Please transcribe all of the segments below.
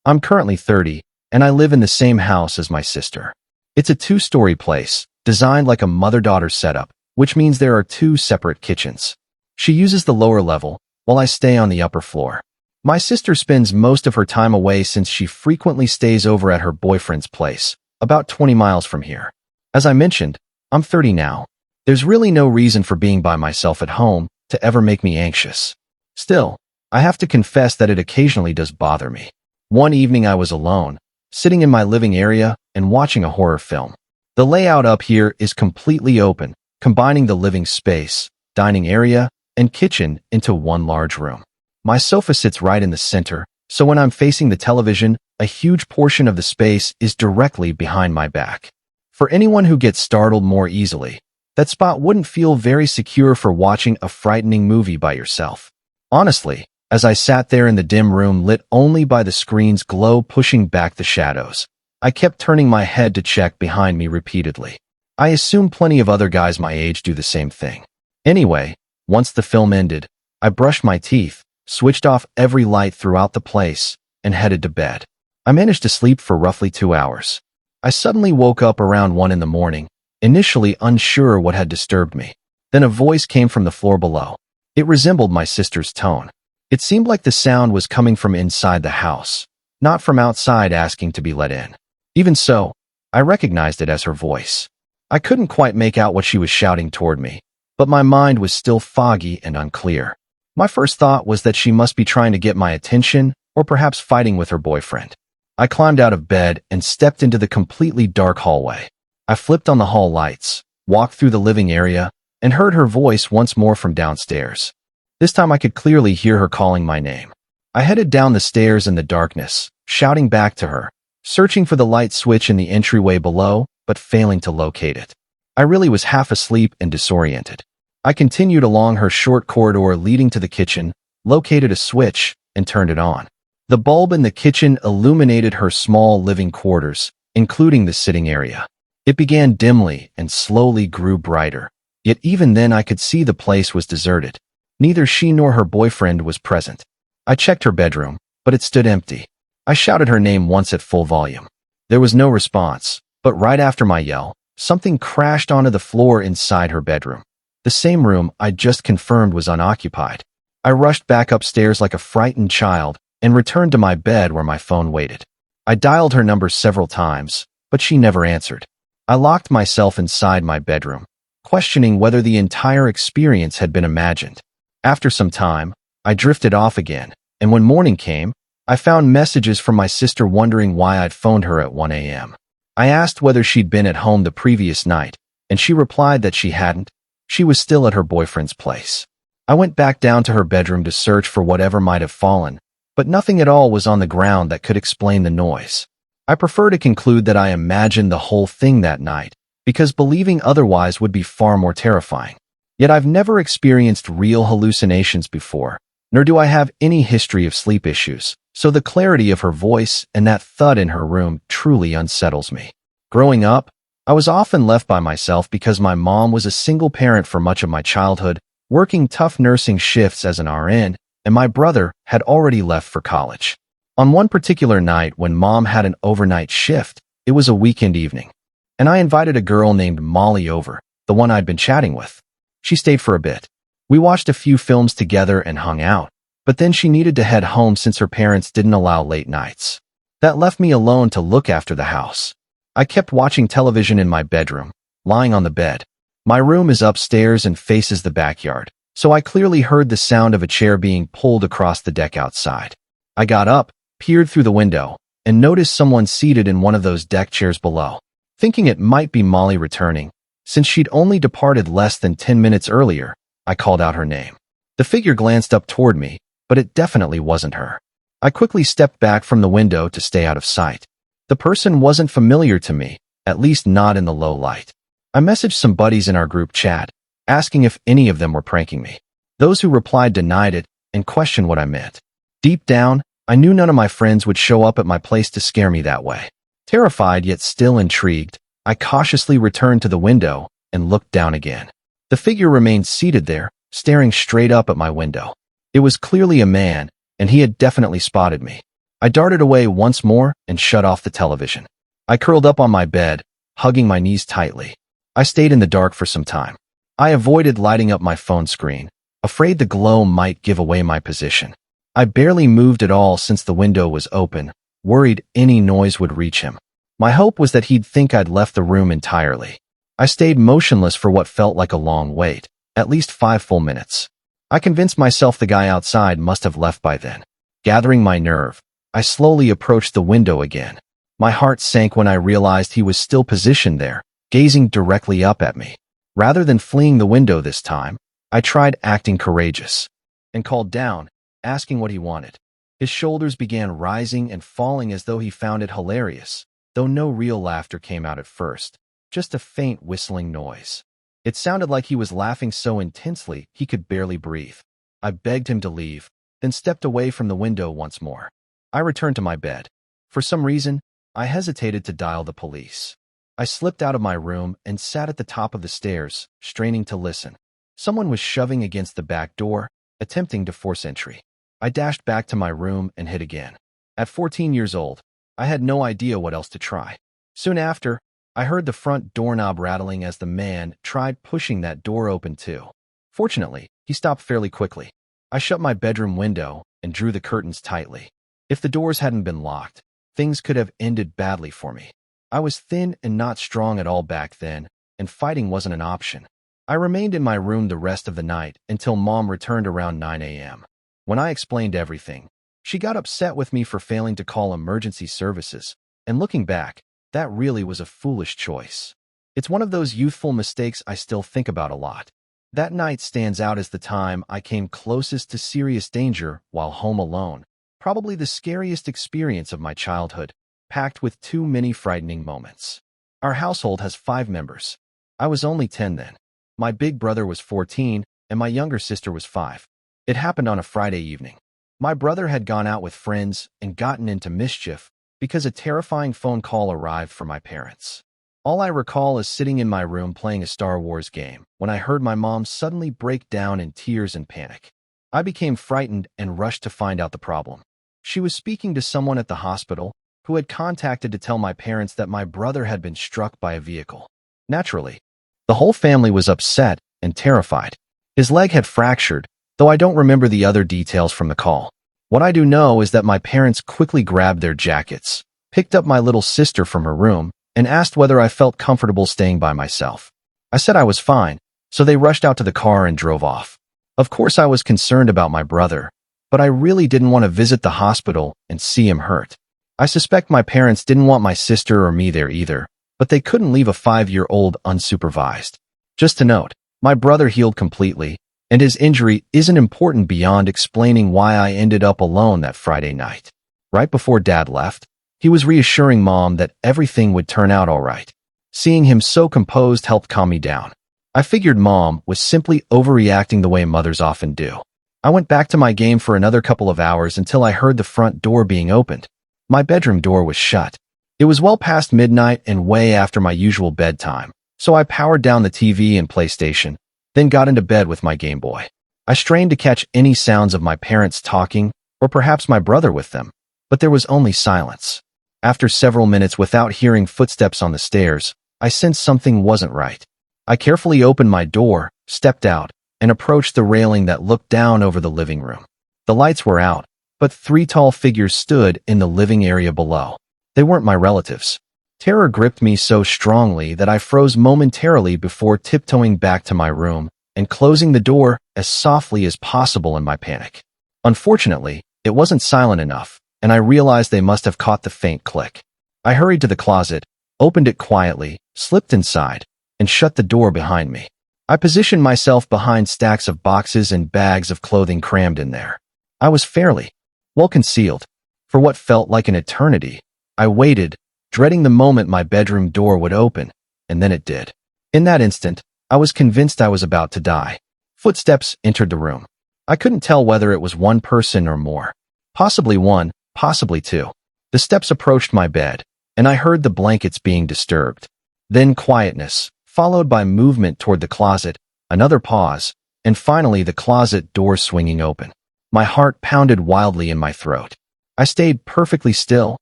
I'm currently 30, and I live in the same house as my sister. It's a two-story place, designed like a mother-daughter setup, which means there are two separate kitchens. She uses the lower level, while I stay on the upper floor. My sister spends most of her time away since she frequently stays over at her boyfriend's place, about 20 miles from here. As I mentioned, I'm 30 now. There's really no reason for being by myself at home to ever make me anxious. Still, I have to confess that it occasionally does bother me. One evening I was alone, sitting in my living area and watching a horror film. The layout up here is completely open, combining the living space, dining area, and kitchen into one large room. My sofa sits right in the center, so when I'm facing the television, a huge portion of the space is directly behind my back. For anyone who gets startled more easily, that spot wouldn't feel very secure for watching a frightening movie by yourself. Honestly, as I sat there in the dim room lit only by the screen's glow pushing back the shadows, I kept turning my head to check behind me repeatedly. I assume plenty of other guys my age do the same thing. Anyway, once the film ended, I brushed my teeth, switched off every light throughout the place, and headed to bed. I managed to sleep for roughly 2 hours. I suddenly woke up around 1 in the morning, initially unsure what had disturbed me. Then a voice came from the floor below. It resembled my sister's tone. It seemed like the sound was coming from inside the house, not from outside asking to be let in. Even so, I recognized it as her voice. I couldn't quite make out what she was shouting toward me, but my mind was still foggy and unclear. My first thought was that she must be trying to get my attention or perhaps fighting with her boyfriend. I climbed out of bed and stepped into the completely dark hallway. I flipped on the hall lights, walked through the living area, and heard her voice once more from downstairs. This time I could clearly hear her calling my name. I headed down the stairs in the darkness, shouting back to her, searching for the light switch in the entryway below, but failing to locate it. I really was half asleep and disoriented. I continued along her short corridor leading to the kitchen, located a switch, and turned it on. The bulb in the kitchen illuminated her small living quarters, including the sitting area. It began dimly and slowly grew brighter, yet even then I could see the place was deserted. Neither she nor her boyfriend was present. I checked her bedroom, but it stood empty. I shouted her name once at full volume. There was no response, but right after my yell, something crashed onto the floor inside her bedroom. The same room I'd just confirmed was unoccupied. I rushed back upstairs like a frightened child and returned to my bed where my phone waited. I dialed her number several times, but she never answered. I locked myself inside my bedroom, questioning whether the entire experience had been imagined. After some time, I drifted off again, and when morning came, I found messages from my sister wondering why I'd phoned her at 1 a.m. I asked whether she'd been at home the previous night, and she replied that she hadn't. She was still at her boyfriend's place. I went back down to her bedroom to search for whatever might have fallen, but nothing at all was on the ground that could explain the noise. I prefer to conclude that I imagined the whole thing that night, because believing otherwise would be far more terrifying. Yet I've never experienced real hallucinations before, nor do I have any history of sleep issues, so the clarity of her voice and that thud in her room truly unsettles me. Growing up, I was often left by myself because my mom was a single parent for much of my childhood, working tough nursing shifts as an RN, and my brother had already left for college. On one particular night when Mom had an overnight shift, it was a weekend evening, and I invited a girl named Molly over, the one I'd been chatting with. She stayed for a bit. We watched a few films together and hung out, but then she needed to head home since her parents didn't allow late nights. That left me alone to look after the house. I kept watching television in my bedroom, lying on the bed. My room is upstairs and faces the backyard, so I clearly heard the sound of a chair being pulled across the deck outside. I got up, peered through the window, and noticed someone seated in one of those deck chairs below. Thinking it might be Molly returning, since she'd only departed less than 10 minutes earlier, I called out her name. The figure glanced up toward me, but it definitely wasn't her. I quickly stepped back from the window to stay out of sight. The person wasn't familiar to me, at least not in the low light. I messaged some buddies in our group chat, asking if any of them were pranking me. Those who replied denied it and questioned what I meant. Deep down, I knew none of my friends would show up at my place to scare me that way. Terrified yet still intrigued, I cautiously returned to the window and looked down again. The figure remained seated there, staring straight up at my window. It was clearly a man, and he had definitely spotted me. I darted away once more and shut off the television. I curled up on my bed, hugging my knees tightly. I stayed in the dark for some time. I avoided lighting up my phone screen, afraid the glow might give away my position. I barely moved at all since the window was open, worried any noise would reach him. My hope was that he'd think I'd left the room entirely. I stayed motionless for what felt like a long wait, at least 5 full minutes. I convinced myself the guy outside must have left by then. Gathering my nerve, I slowly approached the window again. My heart sank when I realized he was still positioned there, gazing directly up at me. Rather than fleeing the window this time, I tried acting courageous and called down, asking what he wanted. His shoulders began rising and falling as though he found it hilarious, though no real laughter came out at first, just a faint whistling noise. It sounded like he was laughing so intensely he could barely breathe. I begged him to leave, then stepped away from the window once more. I returned to my bed. For some reason, I hesitated to dial the police. I slipped out of my room and sat at the top of the stairs, straining to listen. Someone was shoving against the back door, attempting to force entry. I dashed back to my room and hid again. At 14 years old, I had no idea what else to try. Soon after, I heard the front doorknob rattling as the man tried pushing that door open too. Fortunately, he stopped fairly quickly. I shut my bedroom window and drew the curtains tightly. If the doors hadn't been locked, things could have ended badly for me. I was thin and not strong at all back then, and fighting wasn't an option. I remained in my room the rest of the night until Mom returned around 9 a.m. When I explained everything, she got upset with me for failing to call emergency services, and looking back, that really was a foolish choice. It's one of those youthful mistakes I still think about a lot. That night stands out as the time I came closest to serious danger while home alone, probably the scariest experience of my childhood, packed with too many frightening moments. Our household has 5 members. I was only 10 then. My big brother was 14, and my younger sister was 5. It happened on a Friday evening. My brother had gone out with friends and gotten into mischief because a terrifying phone call arrived from my parents. All I recall is sitting in my room playing a Star Wars game when I heard my mom suddenly break down in tears and panic. I became frightened and rushed to find out the problem. She was speaking to someone at the hospital who had contacted to tell my parents that my brother had been struck by a vehicle. Naturally, the whole family was upset and terrified. His leg had fractured, though I don't remember the other details from the call. What I do know is that my parents quickly grabbed their jackets, picked up my little sister from her room, and asked whether I felt comfortable staying by myself. I said I was fine, so they rushed out to the car and drove off. Of course I was concerned about my brother, but I really didn't want to visit the hospital and see him hurt. I suspect my parents didn't want my sister or me there either, but they couldn't leave a 5-year-old unsupervised. Just to note, my brother healed completely, and his injury isn't important beyond explaining why I ended up alone that Friday night. Right before Dad left, he was reassuring Mom that everything would turn out all right. Seeing him so composed helped calm me down. I figured Mom was simply overreacting the way mothers often do. I went back to my game for another couple of hours until I heard the front door being opened. My bedroom door was shut. It was well past midnight and way after my usual bedtime, so I powered down the TV and PlayStation, then got into bed with my Game Boy. I strained to catch any sounds of my parents talking, or perhaps my brother with them, but there was only silence. After several minutes without hearing footsteps on the stairs, I sensed something wasn't right. I carefully opened my door, stepped out, and approached the railing that looked down over the living room. The lights were out, but 3 tall figures stood in the living area below. They weren't my relatives. Terror gripped me so strongly that I froze momentarily before tiptoeing back to my room and closing the door as softly as possible in my panic. Unfortunately, it wasn't silent enough, and I realized they must have caught the faint click. I hurried to the closet, opened it quietly, slipped inside, and shut the door behind me. I positioned myself behind stacks of boxes and bags of clothing crammed in there. I was fairly well concealed. For what felt like an eternity, I waited, dreading the moment my bedroom door would open, and then it did. In that instant, I was convinced I was about to die. Footsteps entered the room. I couldn't tell whether it was one person or more. Possibly one, possibly 2. The steps approached my bed, and I heard the blankets being disturbed. Then quietness, followed by movement toward the closet, another pause, and finally the closet door swinging open. My heart pounded wildly in my throat. I stayed perfectly still,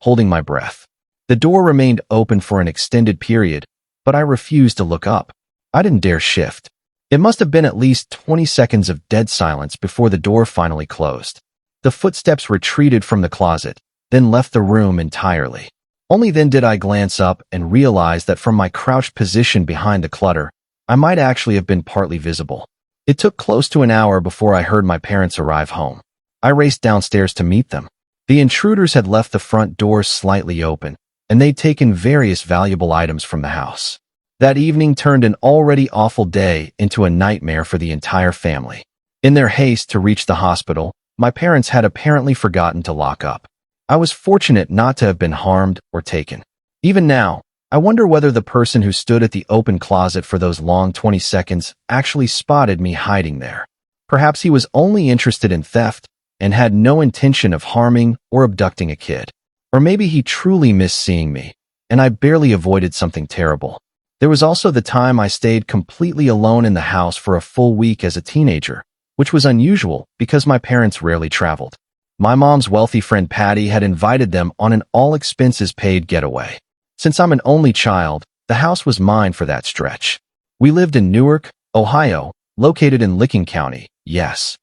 holding my breath. The door remained open for an extended period, but I refused to look up. I didn't dare shift. It must have been at least 20 seconds of dead silence before the door finally closed. The footsteps retreated from the closet, then left the room entirely. Only then did I glance up and realize that from my crouched position behind the clutter, I might actually have been partly visible. It took close to an hour before I heard my parents arrive home. I raced downstairs to meet them. The intruders had left the front door slightly open, and they'd taken various valuable items from the house. That evening turned an already awful day into a nightmare for the entire family. In their haste to reach the hospital, my parents had apparently forgotten to lock up. I was fortunate not to have been harmed or taken. Even now, I wonder whether the person who stood at the open closet for those long 20 seconds actually spotted me hiding there. Perhaps he was only interested in theft and had no intention of harming or abducting a kid. Or maybe he truly missed seeing me, and I barely avoided something terrible. There was also the time I stayed completely alone in the house for a full week as a teenager, which was unusual because my parents rarely traveled. My mom's wealthy friend Patty had invited them on an all-expenses-paid getaway. Since I'm an only child, the house was mine for that stretch. We lived in Newark, Ohio, located in Licking County, yes.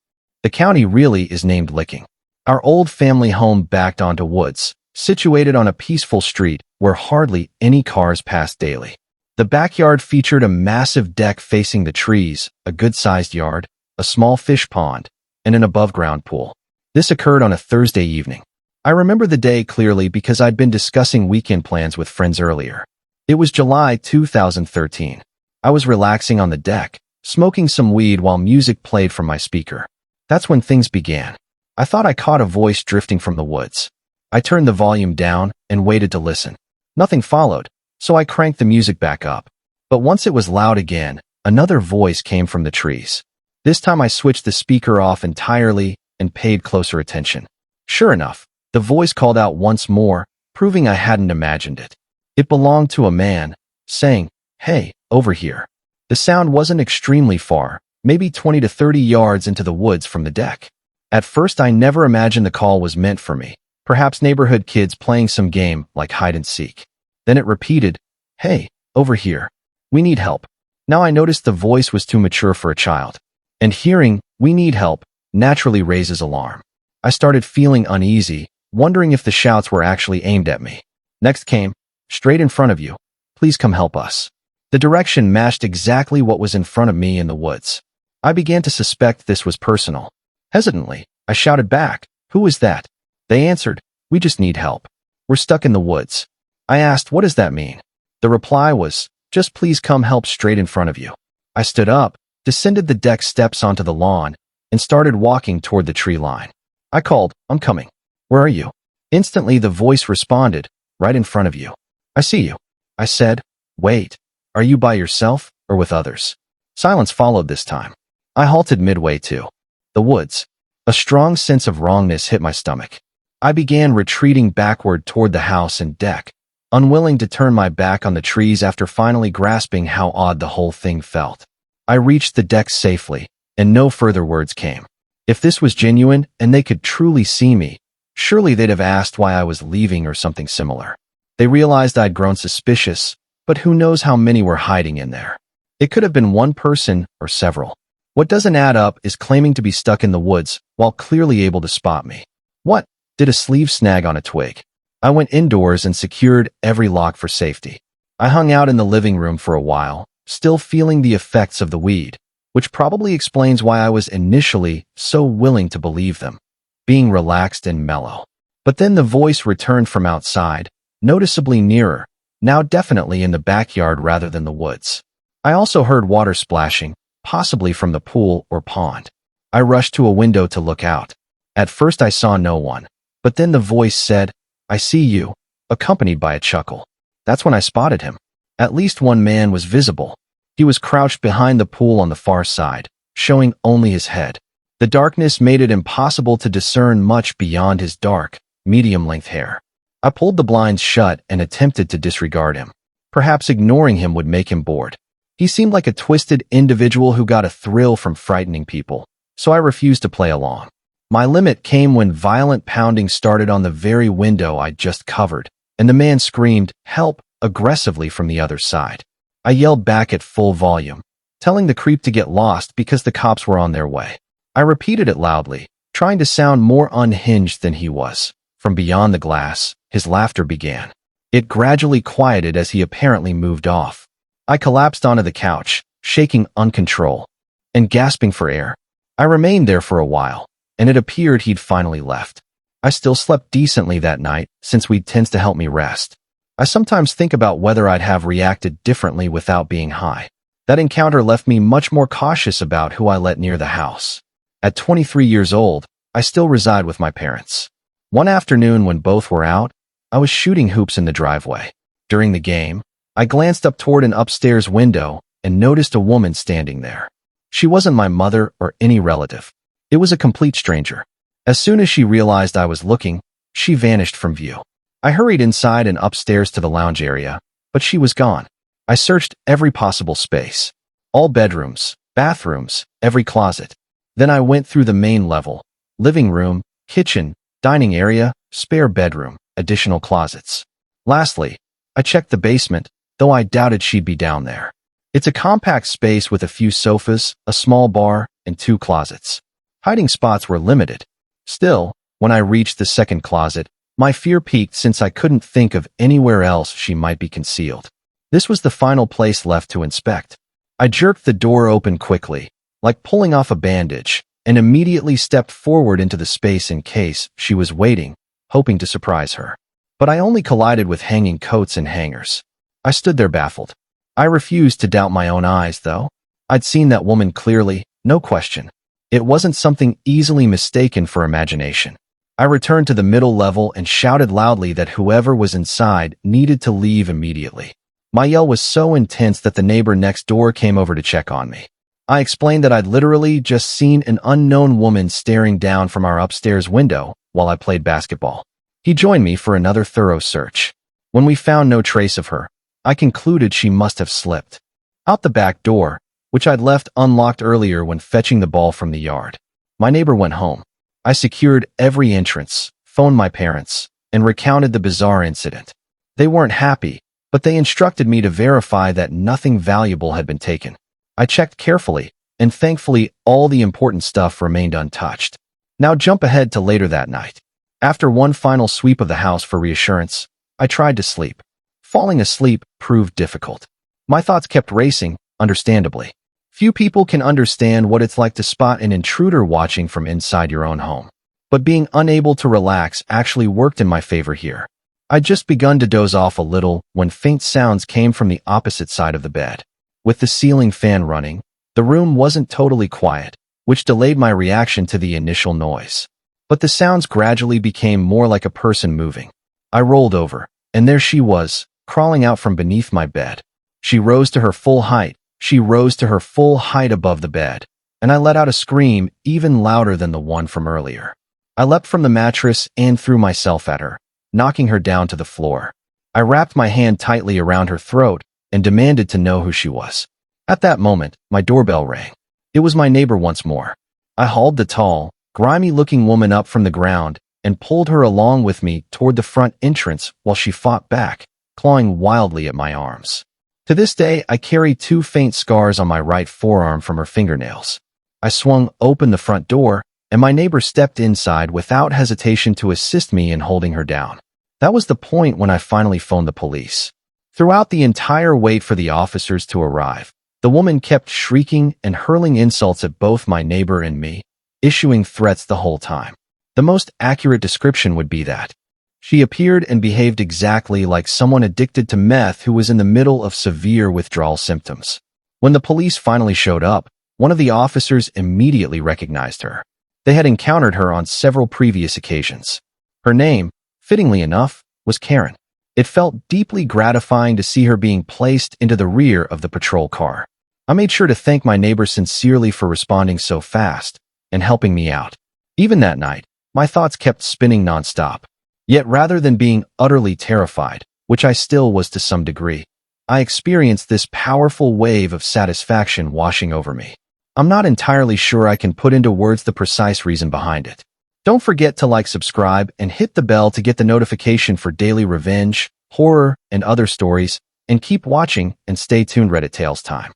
The county really is named Licking. Our old family home backed onto woods, situated on a peaceful street where hardly any cars passed daily. The backyard featured a massive deck facing the trees, a good-sized yard, a small fish pond, and an above-ground pool. This occurred on a Thursday evening. I remember the day clearly because I'd been discussing weekend plans with friends earlier. It was July 2013. I was relaxing on the deck, smoking some weed while music played from my speaker. That's when things began. I thought I caught a voice drifting from the woods. I turned the volume down and waited to listen. Nothing followed, so I cranked the music back up. But once it was loud again, another voice came from the trees. This time I switched the speaker off entirely and paid closer attention. Sure enough, the voice called out once more, proving I hadn't imagined it. It belonged to a man, saying, "Hey, over here." The sound wasn't extremely far, maybe 20 to 30 yards into the woods from the deck. At first I never imagined the call was meant for me, perhaps neighborhood kids playing some game like hide and seek. Then it repeated, "Hey, over here. We need help." Now I noticed the voice was too mature for a child. And hearing, "We need help," naturally raises alarm. I started feeling uneasy, wondering if the shouts were actually aimed at me. Next came, "Straight in front of you. Please come help us." The direction matched exactly what was in front of me in the woods. I began to suspect this was personal. Hesitantly, I shouted back, "Who is that?" They answered, "We just need help. We're stuck in the woods." I asked, "What does that mean?" The reply was, "Just please come help straight in front of you." I stood up, descended the deck steps onto the lawn, and started walking toward the tree line. I called, "I'm coming. Where are you?" Instantly, the voice responded, "Right in front of you." "I see you." I said, "Wait, are you by yourself or with others?" Silence followed this time. I halted midway to the woods. A strong sense of wrongness hit my stomach. I began retreating backward toward the house and deck, unwilling to turn my back on the trees after finally grasping how odd the whole thing felt. I reached the deck safely, and no further words came. If this was genuine and they could truly see me, surely they'd have asked why I was leaving or something similar. They realized I'd grown suspicious, but who knows how many were hiding in there. It could have been one person or several. What doesn't add up is claiming to be stuck in the woods while clearly able to spot me. What? Did a sleeve snag on a twig? I went indoors and secured every lock for safety. I hung out in the living room for a while, still feeling the effects of the weed, which probably explains why I was initially so willing to believe them, being relaxed and mellow. But then the voice returned from outside, noticeably nearer, now definitely in the backyard rather than the woods. I also heard water splashing, possibly from the pool or pond. I rushed to a window to look out. At first I saw no one, but then the voice said, "I see you," accompanied by a chuckle. That's when I spotted him. At least one man was visible. He was crouched behind the pool on the far side, showing only his head. The darkness made it impossible to discern much beyond his dark, medium-length hair. I pulled the blinds shut and attempted to disregard him. Perhaps ignoring him would make him bored. He seemed like a twisted individual who got a thrill from frightening people, so I refused to play along. My limit came when violent pounding started on the very window I'd just covered, and the man screamed, "Help!" aggressively from the other side. I yelled back at full volume, telling the creep to get lost because the cops were on their way. I repeated it loudly, trying to sound more unhinged than he was. From beyond the glass, his laughter began. It gradually quieted as he apparently moved off. I collapsed onto the couch, shaking uncontrolled and gasping for air. I remained there for a while, and it appeared he'd finally left. I still slept decently that night, since weed tends to help me rest. I sometimes think about whether I'd have reacted differently without being high. That encounter left me much more cautious about who I let near the house. At 23 years old, I still reside with my parents. One afternoon when both were out, I was shooting hoops in the driveway. During the game, I glanced up toward an upstairs window and noticed a woman standing there. She wasn't my mother or any relative. It was a complete stranger. As soon as she realized I was looking, she vanished from view. I hurried inside and upstairs to the lounge area, but she was gone. I searched every possible space. All bedrooms, bathrooms, every closet. Then I went through the main level, living room, kitchen, dining area, spare bedroom, additional closets. Lastly, I checked the basement, though I doubted she'd be down there. It's a compact space with a few sofas, a small bar, and 2 closets. Hiding spots were limited. Still, when I reached the second closet, my fear peaked since I couldn't think of anywhere else she might be concealed. This was the final place left to inspect. I jerked the door open quickly, like pulling off a bandage, and immediately stepped forward into the space in case she was waiting, hoping to surprise her. But I only collided with hanging coats and hangers. I stood there baffled. I refused to doubt my own eyes, though. I'd seen that woman clearly, no question. It wasn't something easily mistaken for imagination. I returned to the middle level and shouted loudly that whoever was inside needed to leave immediately. My yell was so intense that the neighbor next door came over to check on me. I explained that I'd literally just seen an unknown woman staring down from our upstairs window while I played basketball. He joined me for another thorough search. When we found no trace of her, I concluded she must have slipped out the back door, which I'd left unlocked earlier when fetching the ball from the yard. My neighbor went home. I secured every entrance, phoned my parents, and recounted the bizarre incident. They weren't happy, but they instructed me to verify that nothing valuable had been taken. I checked carefully, and thankfully all the important stuff remained untouched. Now jump ahead to later that night. After one final sweep of the house for reassurance, I tried to sleep. Falling asleep proved difficult. My thoughts kept racing, understandably. Few people can understand what it's like to spot an intruder watching from inside your own home. But being unable to relax actually worked in my favor here. I'd just begun to doze off a little when faint sounds came from the opposite side of the bed. With the ceiling fan running, the room wasn't totally quiet, which delayed my reaction to the initial noise. But the sounds gradually became more like a person moving. I rolled over, and there she was, crawling out from beneath my bed. She rose to her full height. She rose to her full height above the bed, and I let out a scream even louder than the one from earlier. I leapt from the mattress and threw myself at her, knocking her down to the floor. I wrapped my hand tightly around her throat and demanded to know who she was. At that moment, my doorbell rang. It was my neighbor once more. I hauled the tall, grimy-looking woman up from the ground and pulled her along with me toward the front entrance while she fought back, clawing wildly at my arms. To this day, I carry 2 faint scars on my right forearm from her fingernails. I swung open the front door, and my neighbor stepped inside without hesitation to assist me in holding her down. That was the point when I finally phoned the police. Throughout the entire wait for the officers to arrive, the woman kept shrieking and hurling insults at both my neighbor and me, issuing threats the whole time. The most accurate description would be that she appeared and behaved exactly like someone addicted to meth who was in the middle of severe withdrawal symptoms. When the police finally showed up, one of the officers immediately recognized her. They had encountered her on several previous occasions. Her name, fittingly enough, was Karen. It felt deeply gratifying to see her being placed into the rear of the patrol car. I made sure to thank my neighbor sincerely for responding so fast and helping me out. Even that night, my thoughts kept spinning nonstop. Yet rather than being utterly terrified, which I still was to some degree, I experienced this powerful wave of satisfaction washing over me. I'm not entirely sure I can put into words the precise reason behind it. Don't forget to like, subscribe, and hit the bell to get the notification for daily revenge, horror, and other stories, and keep watching and stay tuned. Reddit Tales time.